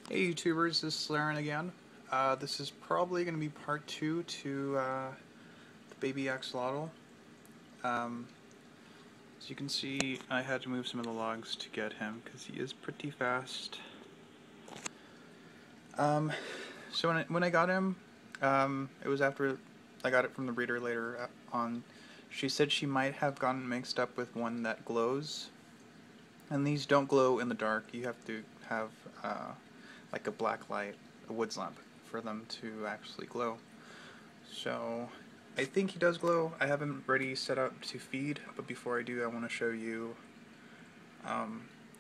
Hey YouTubers, this is Laren again. This is probably going to be part 2 to the baby axolotl. Um, as you can see, I had to move some of the logs to get him because he is pretty fast. So when I got him, it was after I got it from the breeder later on. She said she might have gotten mixed up with one that glows. And these don't glow in the dark. You have to have like a black light, a woods lamp, for them to actually glow. So I think he does glow. I have him ready set up to feed, but before I do, I want to show you.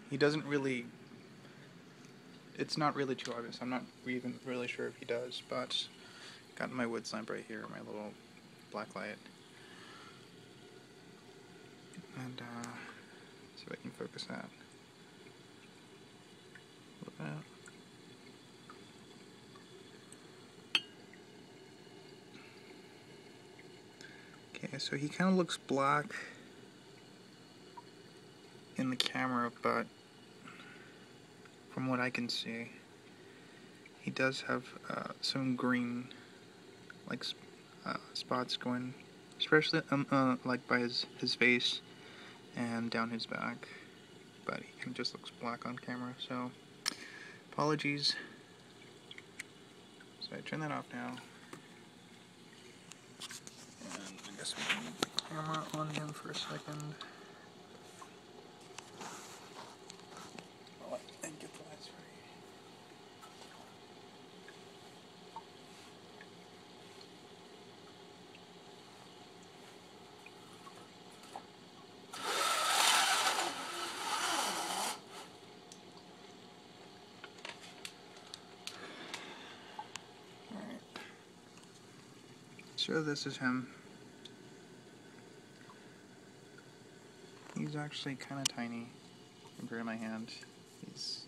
He doesn't really. It's not really too obvious. I'm not even really sure if he does, but got my woods lamp right here, my little black light, and see if I can focus that. A little bit. Okay, so he kind of looks black in the camera, but from what I can see, he does have some green, like spots going, especially like by his face and down his back. But he kind of just looks black on camera. So apologies. So I turn that off now, and I guess we can move the camera on him for a second. And get the lights ready. Alright. So this is him. He's actually kind of tiny compared to my hand. He's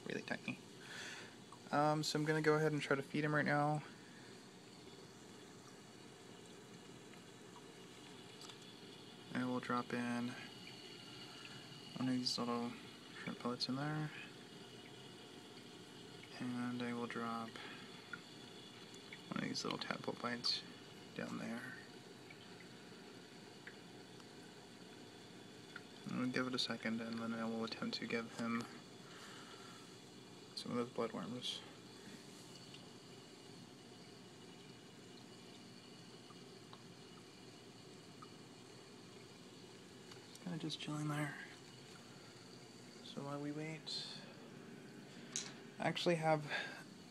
really tiny. So I'm gonna go ahead and try to feed him right now. I will drop in one of these little shrimp pellets in there, and I will drop one of these little tadpole bites down there. I'm gonna give it a second, and then I will attempt to give him some of those bloodworms. Kind of just chilling there. So while we wait, I actually have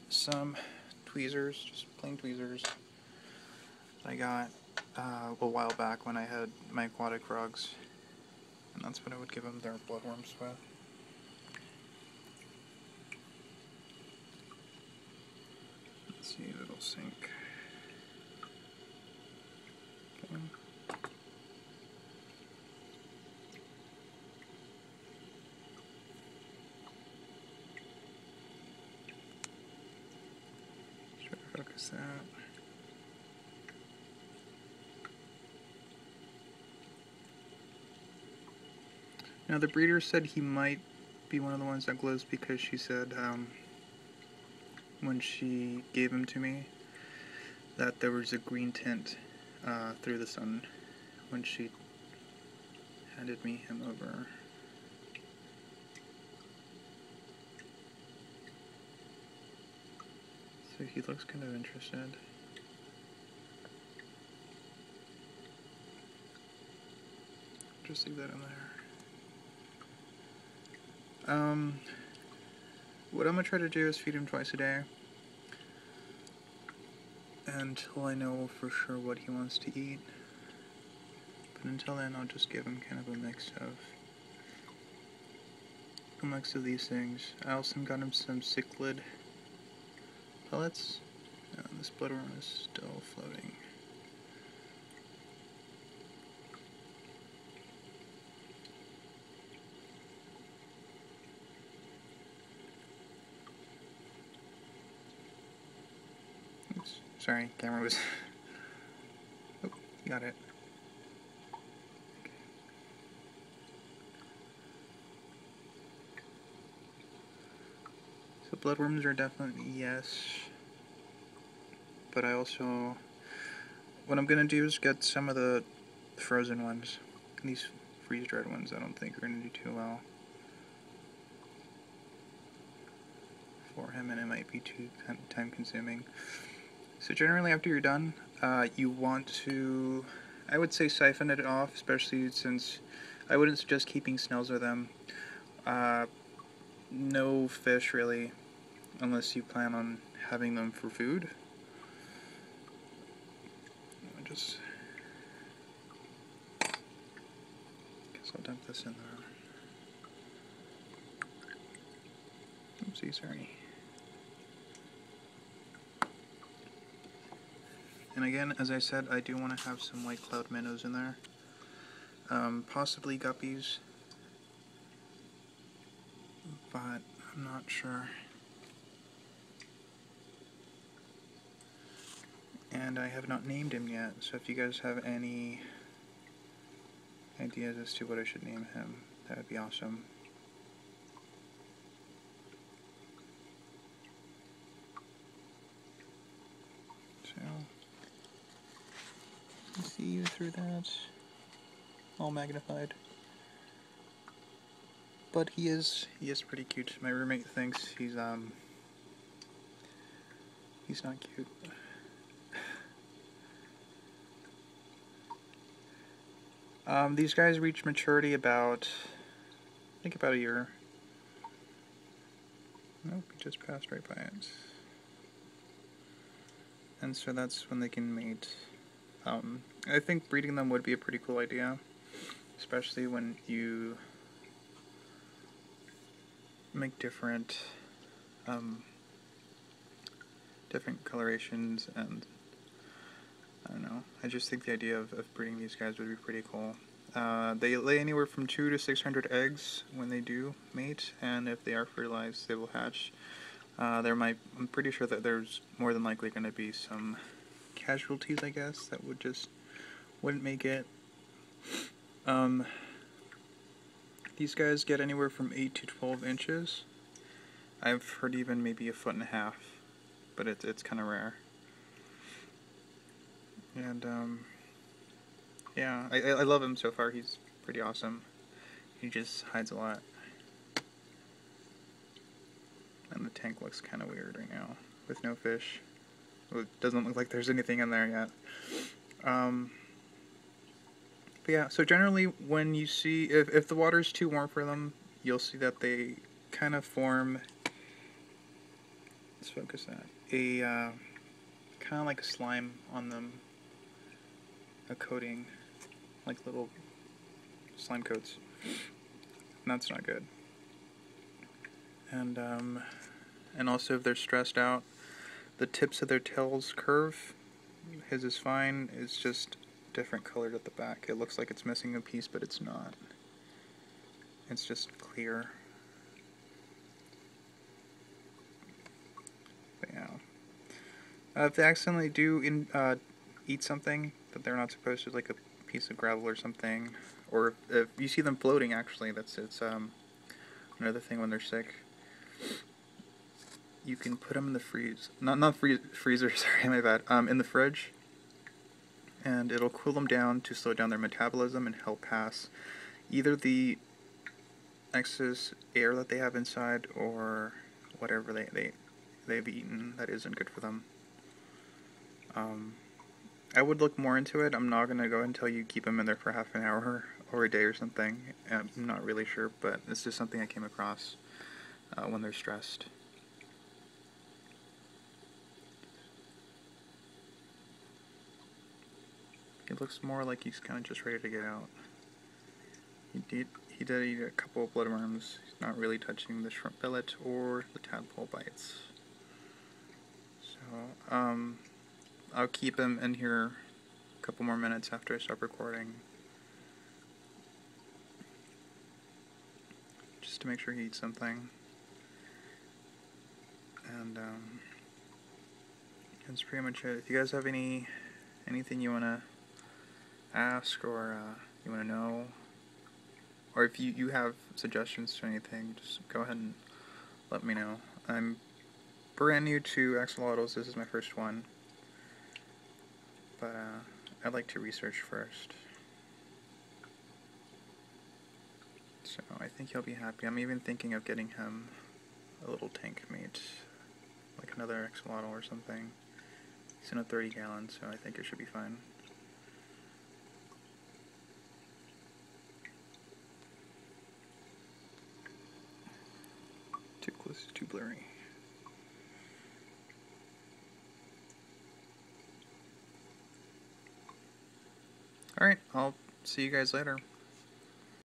some tweezers, just plain tweezers, that I got a while back when I had my aquatic frogs, and that's what I would give them their bloodworms with. Let's see if it'll sink. Okay. Try to focus that. Now the breeder said he might be one of the ones that glows because she said when she gave him to me that there was a green tint through the sun when she handed me him over. So he looks kind of interested. Just leave that in there. What I'm gonna try to do is feed him twice a day until I know for sure what he wants to eat. But until then, I'll just give him kind of a mix of these things. I also got him some cichlid pellets. This bloodworm is still floating. Oops, sorry, camera was. Oh, got it. So bloodworms are definitely yes. But I also... What I'm going to do is get some of the frozen ones. These freeze-dried ones I don't think are going to do too well for him, and it might be too time-consuming. So generally after you're done, you want to, I would say, siphon it off, especially since I wouldn't suggest keeping snails with them. No fish really, unless you plan on having them for food. Guess I'll dump this in there. Oopsie, sorry. And again, as I said, I do want to have some white cloud minnows in there. Possibly guppies, but I'm not sure. And I have not named him yet, so if you guys have any ideas as to what I should name him, that would be awesome. So, I see you through that, all magnified. But he is pretty cute. My roommate thinks he's not cute. These guys reach maturity about, I think about a year. Nope, we just passed right by it. And so that's when they can mate. I think breeding them would be a pretty cool idea, especially when you make different colorations, and I don't know, I just think the idea of breeding these guys would be pretty cool. They lay anywhere from 200 to 600 eggs when they do mate, and if they are fertilized, they will hatch. I'm pretty sure that there's more than likely going to be some casualties, I guess, that wouldn't make it. These guys get anywhere from 8 to 12 inches. I've heard even maybe 1.5 feet, but it's kind of rare. And yeah, I love him so far. He's pretty awesome. He just hides a lot. And the tank looks kind of weird right now with no fish. Well, it doesn't look like there's anything in there yet. But yeah, so generally when you see, if the water's too warm for them, you'll see that they kind of form, let's focus that, a kind of like a slime on them, a coating, like little slime coats. And that's not good. And also if they're stressed out, the tips of their tails curve. His is fine, it's just different colored at the back. It looks like it's missing a piece, but it's not. It's just clear. But yeah. If they accidentally do eat something that they're not supposed to, like a piece of gravel or something, or if you see them floating, actually, it's another thing when they're sick. You can put them in the freezer, sorry, my bad, in the fridge, and it'll cool them down to slow down their metabolism and help pass either the excess air that they have inside or whatever they've eaten that isn't good for them. I would look more into it. I'm not going to go and tell you keep them in there for half an hour or a day or something. I'm not really sure, but it's just something I came across when they're stressed. It looks more like he's kind of just ready to get out. He did eat a couple of bloodworms. He's not really touching the shrimp billet or the tadpole bites. So, I'll keep him in here a couple more minutes after I stop recording, just to make sure he eats something. And that's pretty much it. If you guys have anything you want to ask, or you want to know, or if you have suggestions to anything, just go ahead and let me know. I'm brand new to axolotls. This is my first one, but I'd like to research first. So I think he'll be happy. I'm even thinking of getting him a little tank mate, like another axolotl or something. He's in a 30-gallon, so I think it should be fine. Too close, too blurry. Alright, I'll see you guys later.